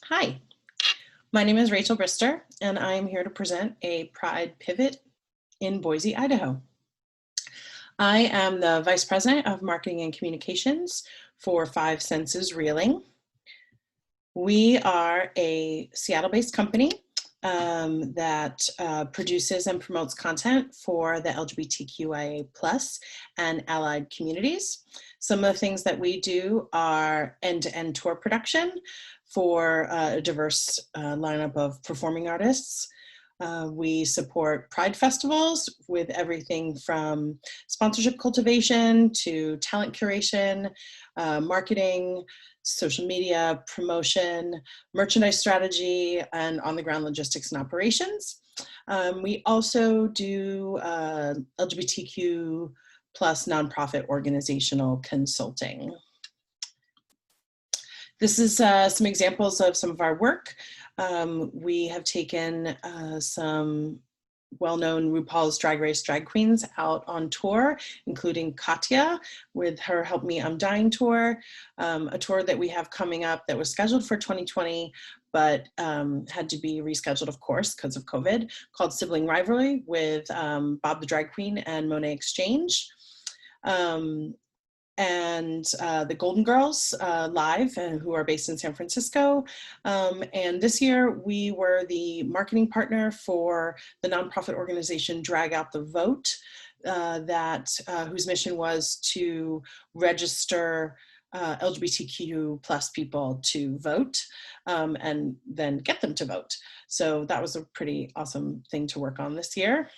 Hi, my name is Rachael Brister, and I am here to present a Pride Pivot in Boise, Idaho. I am the Vice President of Marketing and Communications for Five Senses Reeling. We are a Seattle-based company that produces and promotes content for the LGBTQIA+ and allied communities. Some of the things that we do are end-to-end tour production for a diverse lineup of performing artists. We support Pride festivals with everything from sponsorship cultivation to talent curation, marketing, social media, promotion, merchandise strategy, and on-the-ground logistics and operations. We also do LGBTQ+ nonprofit organizational consulting. This is some examples of some of our work. We have taken some well-known RuPaul's Drag Race drag queens out on tour, including Katya with her Help Me I'm Dying tour, a tour that we have coming up that was scheduled for 2020, but had to be rescheduled, of course, because of COVID, called Sibling Rivalry with Bob the Drag Queen and Monet Exchange. And the Golden Girls live, who are based in San Francisco. And this year we were the marketing partner for the nonprofit organization Drag Out the Vote, whose mission was to register LGBTQ+ people to vote and then get them to vote. So that was a pretty awesome thing to work on this year.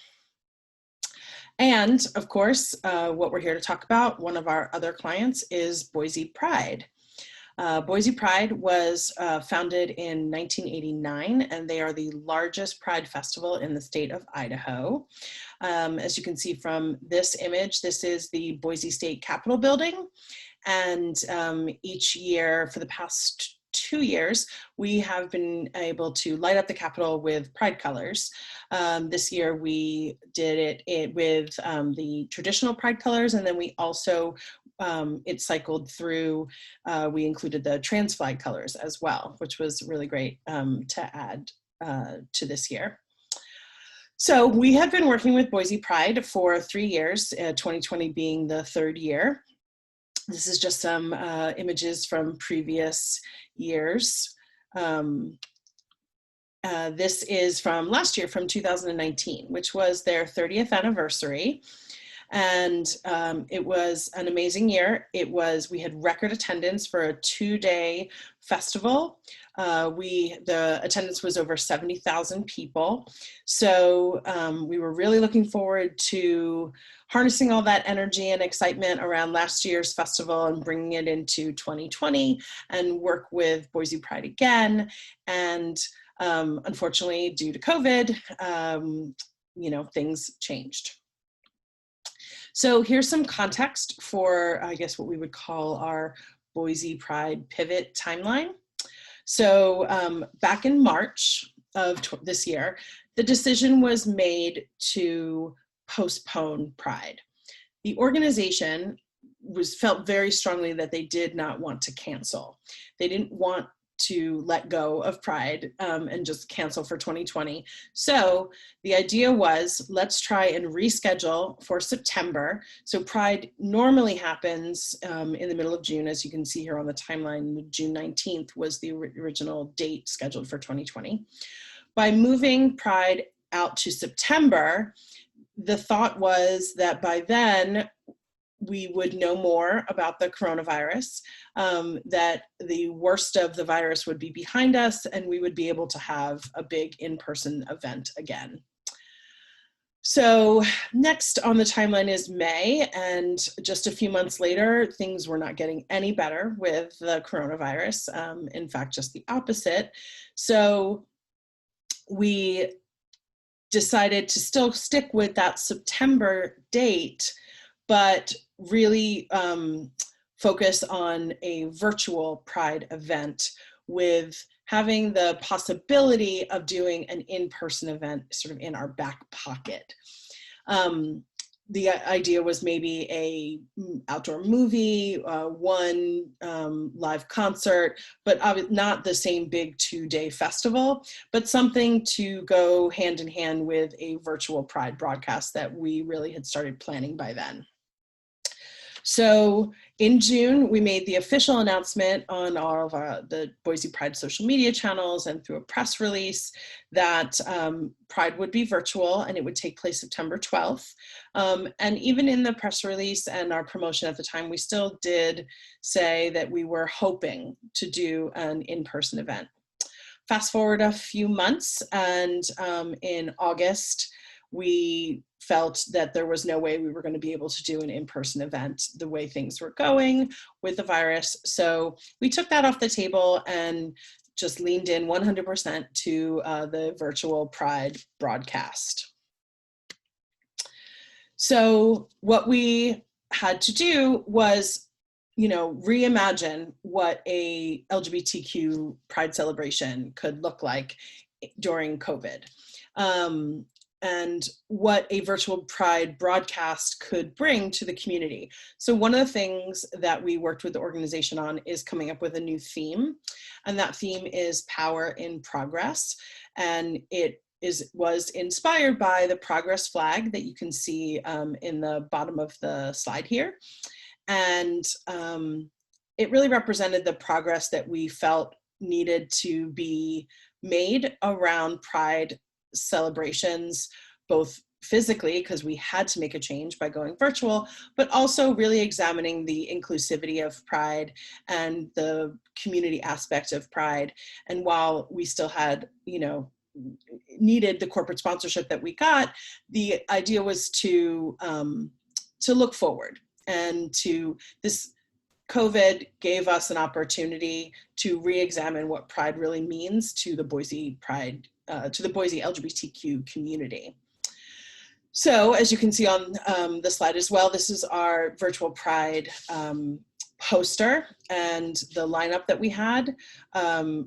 And of course, what we're here to talk about, one of our other clients is Boise Pride. Boise Pride was founded in 1989, and they are the largest Pride festival in the state of Idaho. As you can see from this image, this is the Boise State Capitol building. And each year for the past 2 years, we have been able to light up the Capitol with Pride colors. This year we did it with the traditional Pride colors, and then we also, it cycled through, we included the trans flag colors as well, which was really great to add to this year. So we have been working with Boise Pride for 3 years, 2020 being the third year. This is just some images from previous years. This is from last year, from 2019, which was their 30th anniversary. And it was an amazing year. We had record attendance for a 2-day festival. The attendance was over 70,000 people. So we were really looking forward to harnessing all that energy and excitement around last year's festival and bringing it into 2020 and work with Boise Pride again. And unfortunately, due to COVID, things changed. So here's some context for, I guess, what we would call our Boise Pride pivot timeline. So back in March of this year, the decision was made to postpone Pride. The organization felt very strongly that they did not want to cancel. They didn't want to let go of Pride and just cancel for 2020. So the idea was, let's try and reschedule for September. So Pride normally happens in the middle of June, as you can see here on the timeline. June 19th was the original date scheduled for 2020. By moving Pride out to September, the thought was that by then we would know more about the coronavirus, that the worst of the virus would be behind us, and we would be able to have a big in-person event again. So next on the timeline is May, and just a few months later, things were not getting any better with the coronavirus. In fact, just the opposite. So we decided to still stick with that September date, but really focus on a virtual Pride event with having the possibility of doing an in-person event sort of in our back pocket. the idea was maybe a outdoor movie, one live concert, but not the same big 2-day festival, but something to go hand in hand with a virtual Pride broadcast that we really had started planning by then. So in June, we made the official announcement on all of the Boise Pride social media channels and through a press release that Pride would be virtual and it would take place September 12th. And even in the press release and our promotion at the time, we still did say that we were hoping to do an in-person event. Fast forward a few months, and in August, we felt that there was no way we were going to be able to do an in-person event the way things were going with the virus. So we took that off the table and just leaned in 100% to the virtual Pride broadcast. So what we had to do was, reimagine what a LGBTQ Pride celebration could look like during COVID. And what a virtual Pride broadcast could bring to the community. So one of the things that we worked with the organization on is coming up with a new theme, and that theme is Power in Progress. And it was inspired by the progress flag that you can see in the bottom of the slide here. And it really represented the progress that we felt needed to be made around Pride celebrations, both physically, because we had to make a change by going virtual, but also really examining the inclusivity of Pride and the community aspect of Pride. And while we still had, needed the corporate sponsorship that we got, the idea was to look forward, and this COVID gave us an opportunity to re-examine what Pride really means to the Boise Pride, to the Boise LGBTQ community. So as you can see on the slide as well, this is our virtual Pride poster and the lineup that we had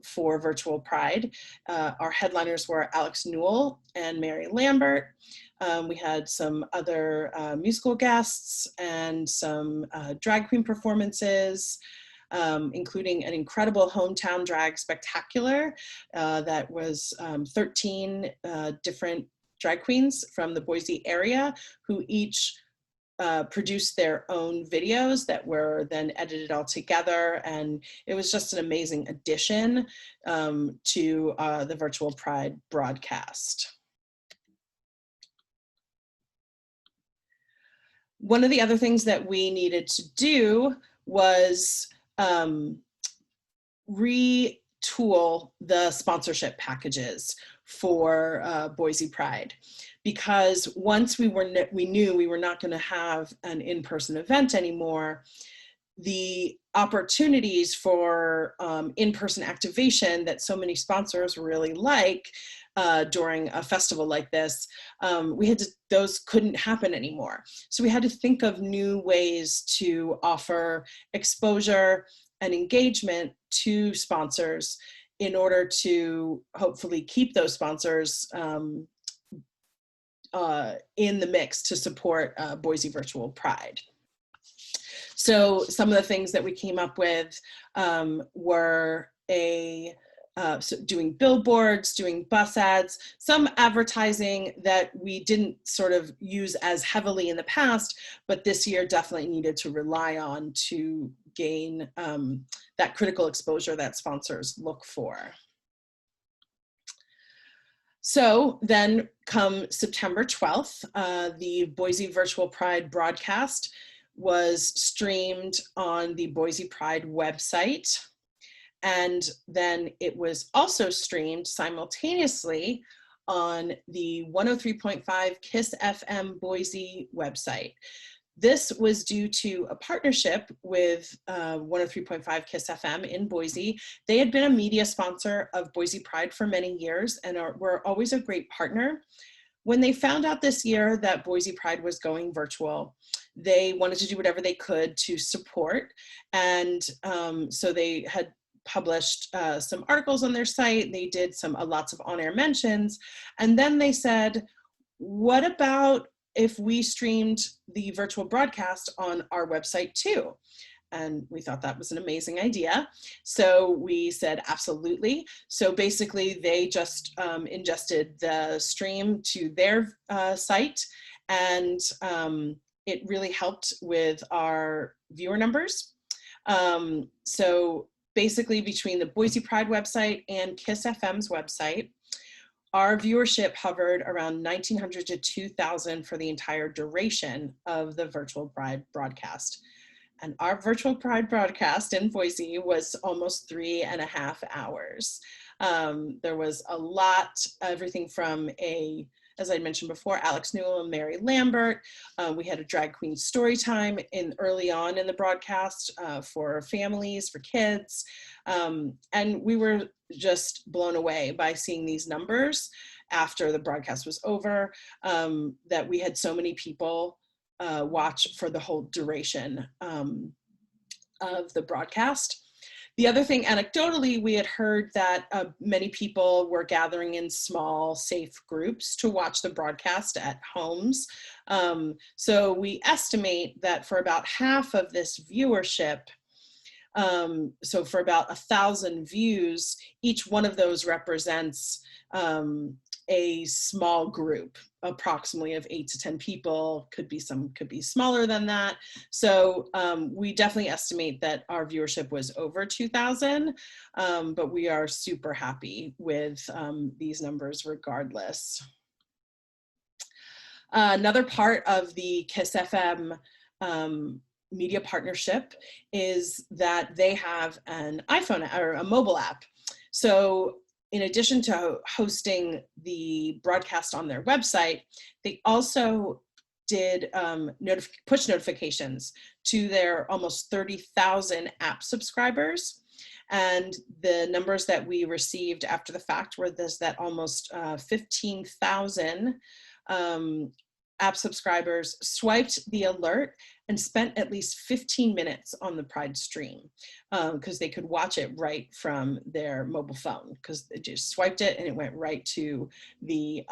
for virtual Pride. Our headliners were Alex Newell and Mary Lambert. We had some other musical guests and some drag queen performances, including an incredible hometown drag spectacular that was 13 different drag queens from the Boise area who each produced their own videos that were then edited all together. And it was just an amazing addition to the virtual Pride broadcast. One of the other things that we needed to do was retool the sponsorship packages for Boise Pride, because once we knew we were not going to have an in-person event anymore, the opportunities for in-person activation that so many sponsors really like during a festival like this, those couldn't happen anymore. So we had to think of new ways to offer exposure and engagement to sponsors in order to hopefully keep those sponsors in the mix to support Boise Virtual Pride. So some of the things that we came up with were so doing billboards, doing bus ads, some advertising that we didn't sort of use as heavily in the past, but this year definitely needed to rely on to gain that critical exposure that sponsors look for. So then come September 12th, the Boise Virtual Pride broadcast was streamed on the Boise Pride website. And then it was also streamed simultaneously on the 103.5 KISS FM Boise website. This was due to a partnership with 103.5 KISS FM in Boise. They had been a media sponsor of Boise Pride for many years and were always a great partner. When they found out this year that Boise Pride was going virtual, they wanted to do whatever they could to support. And so they had published some articles on their site. They did lots of on-air mentions. And then they said, what about if we streamed the virtual broadcast on our website too. And we thought that was an amazing idea. So we said, absolutely. So basically they just ingested the stream to their site, and it really helped with our viewer numbers. So basically between the Boise Pride website and KISS FM's website, our viewership hovered around 1,900 to 2,000 for the entire duration of the virtual Pride broadcast. And our virtual Pride broadcast in Boise was almost 3.5 hours. There was a lot, everything from as I mentioned before, Alex Newell and Mary Lambert. We had a drag queen story time early on in the broadcast for families, for kids. And we were just blown away by seeing these numbers after the broadcast was over, that we had so many people watch for the whole duration of the broadcast. The other thing, anecdotally, we had heard that many people were gathering in small, safe groups to watch the broadcast at homes. So we estimate that for about half of this viewership, so for about 1,000 views, each one of those represents a small group, approximately of 8 to 10 people. Could be smaller than that. So we definitely estimate that our viewership was over 2,000, but we are super happy with these numbers regardless. Another part of the KISS FM media partnership is that they have an iPhone or a mobile app. So in addition to hosting the broadcast on their website, they also did push notifications to their almost 30,000 app subscribers. And the numbers that we received after the fact were that almost 15,000 app subscribers swiped the alert and spent at least 15 minutes on the Pride stream, because they could watch it right from their mobile phone, because they just swiped it and it went right to the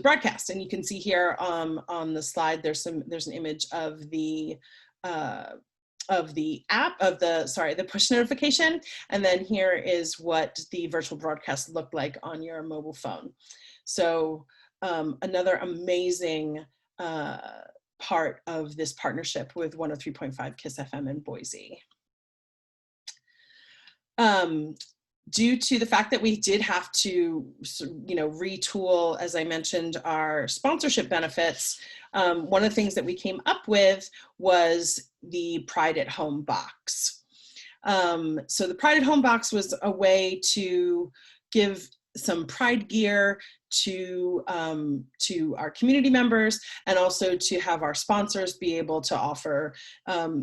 broadcast. And you can see here on the slide, there's an image of the app, the push notification. And then here is what the virtual broadcast looked like on your mobile phone. So another amazing part of this partnership with 103.5 KISS FM in Boise. Due to the fact that we did have to, retool, as I mentioned, our sponsorship benefits, one of the things that we came up with was the Pride at Home box. So the Pride at Home box was a way to give some Pride gear to our community members, and also to have our sponsors be able to offer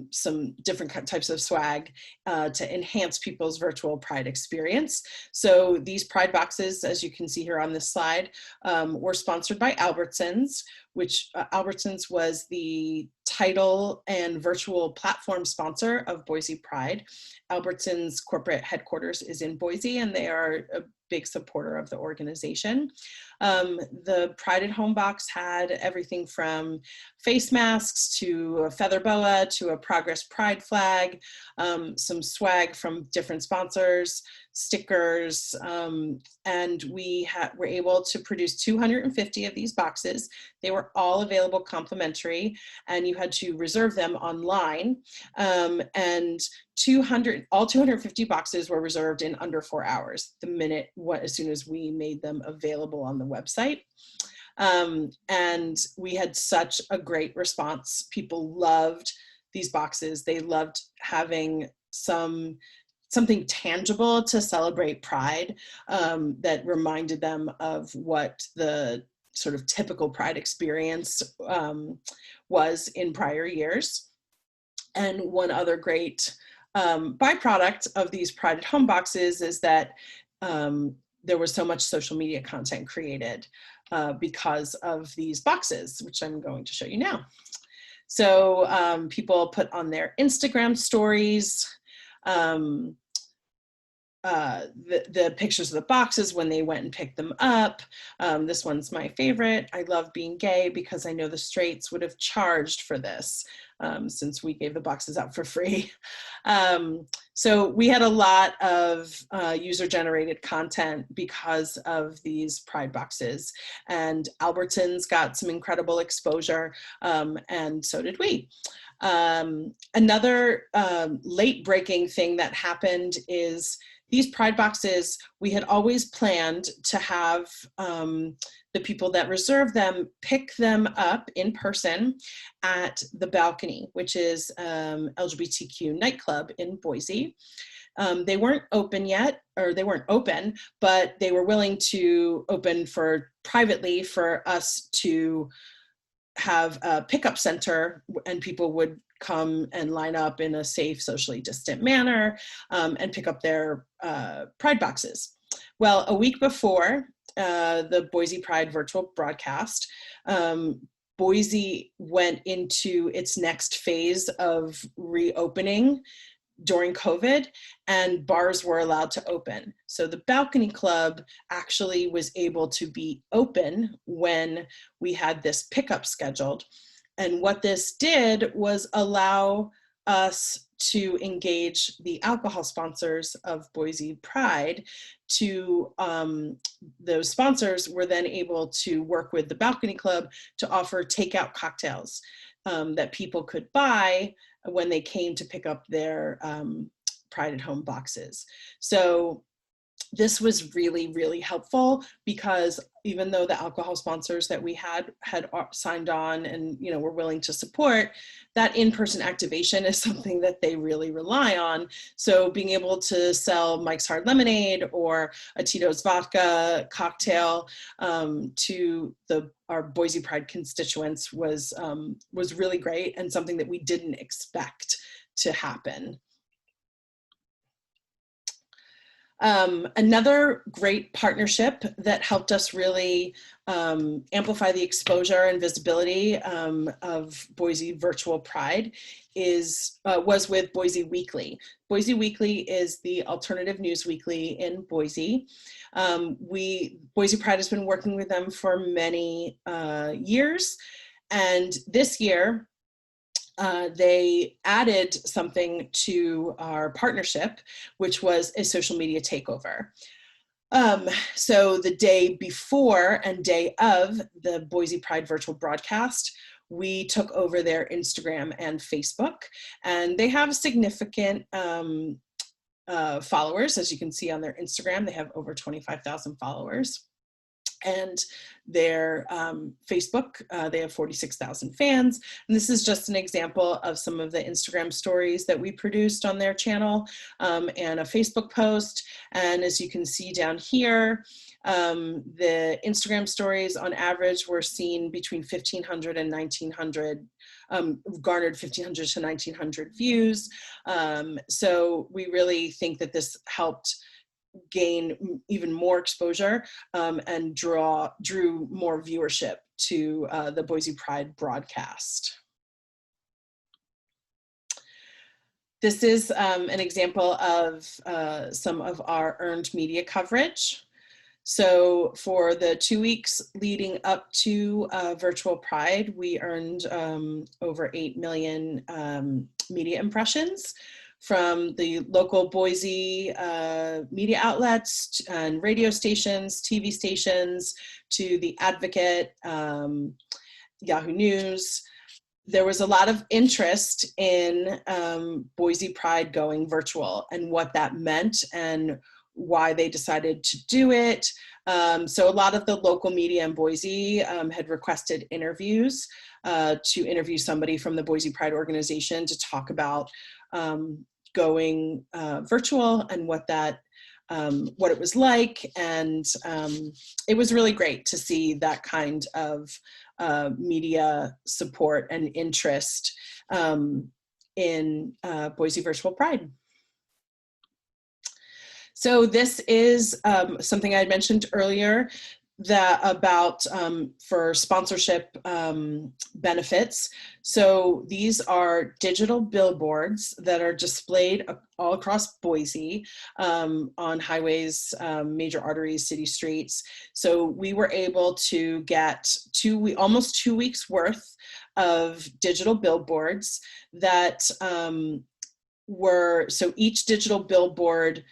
some different types of swag to enhance people's virtual Pride experience. So these Pride boxes, as you can see here on this slide, were sponsored by Albertsons, which Albertsons was the title and virtual platform sponsor of Boise Pride. Albertsons corporate headquarters is in Boise, and they are a big supporter of the organization. The Pride at Home box had everything from face masks to a feather boa to a Progress Pride flag, some swag from different sponsors, stickers, and we were able to produce 250 of these boxes. They were all available complimentary, and you had to reserve them online. And all 250 boxes were reserved in under 4 hours, as soon as we made them available on the website. And we had such a great response. People loved these boxes. They loved having something tangible to celebrate Pride, that reminded them of what the sort of typical Pride experience was in prior years. And one other great byproduct of these Pride at Home boxes is that there was so much social media content created because of these boxes, which I'm going to show you now. So people put on their Instagram stories the pictures of the boxes when they went and picked them up. This one's my favorite. I love being gay because I know the straights would have charged for this, since we gave the boxes out for free. So we had a lot of user-generated content because of these Pride boxes, and Albertsons got some incredible exposure, and so did we. Another late-breaking thing that happened is these Pride boxes, we had always planned to have the people that reserve them pick them up in person at the Balcony, which is LGBTQ nightclub in Boise. They weren't open yet, or they weren't open, but they were willing to open privately for us to have a pickup center, and people would come and line up in a safe, socially distant manner, and pick up their Pride boxes. Well, a week before the Boise Pride virtual broadcast, Boise went into its next phase of reopening during COVID, and bars were allowed to open. So the Balcony Club actually was able to be open when we had this pickup scheduled. And what this did was allow us to engage the alcohol sponsors of Boise Pride to, those sponsors were then able to work with the Balcony Club to offer takeout cocktails that people could buy when they came to pick up their Pride at Home boxes. So this was really, really helpful, because even though the alcohol sponsors that we had signed on and, you know, were willing to support, that in-person activation is something that they really rely on. So being able to sell Mike's Hard Lemonade or a Tito's Vodka cocktail to our Boise Pride constituents was really great, and something that we didn't expect to happen. Another great partnership that helped us really amplify the exposure and visibility of Boise Virtual Pride was with Boise Weekly. Boise Weekly is the alternative news weekly in Boise. Boise Pride has been working with them for many years, and this year, they added something to our partnership, which was a social media takeover. So the day before and day of the Boise Pride virtual broadcast, we took over their Instagram and Facebook, and they have significant followers. As you can see on their Instagram, they have over 25,000 followers. And their Facebook, they have 46,000 fans. And this is just an example of some of the Instagram stories that we produced on their channel, and a Facebook post. And as you can see down here, the Instagram stories on average were seen between 1,500 and 1,900, garnered 1,500 to 1,900 views. So we really think that this helped gain even more exposure and drew more viewership to the Boise Pride broadcast. This is an example of some of our earned media coverage. So for the 2 weeks leading up to Virtual Pride, we earned over 8 million media impressions from the local Boise media outlets and radio stations, TV stations, to the Advocate, Yahoo News. There was a lot of interest in Boise Pride going virtual and what that meant and why they decided to do it. So a lot of the local media in Boise had requested interviews to interview somebody from the Boise Pride organization to talk about going virtual and what it was like. And it was really great to see that kind of media support and interest in Boise Virtual Pride. So this is something I had mentioned earlier. about for sponsorship benefits. So these are digital billboards that are displayed all across Boise on highways, major arteries, city streets. So we were able to get almost 2 weeks worth of digital billboards that so each digital billboard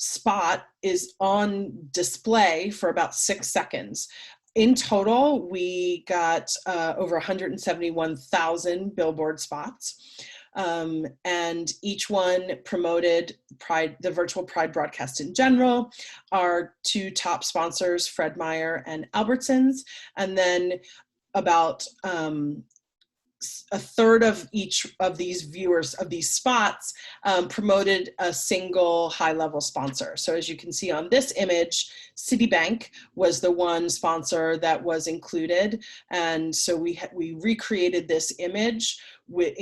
spot is on display for about 6 seconds. In total, we got over 171,000 billboard spots. And each one promoted Pride, the virtual Pride broadcast in general, our 2 top sponsors, Fred Meyer and Albertsons, and then about a third of each of these viewers of these spots promoted a single high-level sponsor. So as you can see on this image, Citibank was the one sponsor that was included. And so we recreated this image with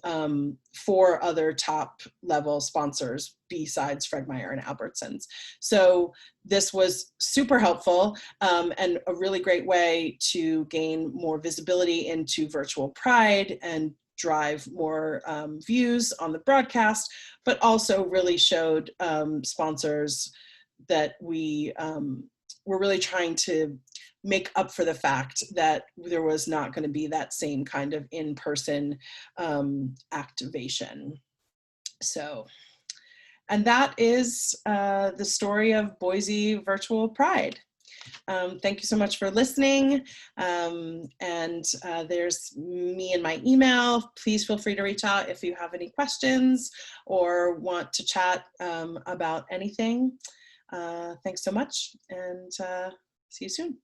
4 other top level sponsors besides Fred Meyer and Albertsons. So this was super helpful and a really great way to gain more visibility into virtual Pride and drive more views on the broadcast, but also really showed sponsors that we were really trying to make up for the fact that there was not going to be that same kind of in-person activation. So, and that is the story of Boise Virtual Pride. Thank you so much for listening. There's me and my email. Please feel free to reach out if you have any questions or want to chat about anything. Thanks so much, and see you soon.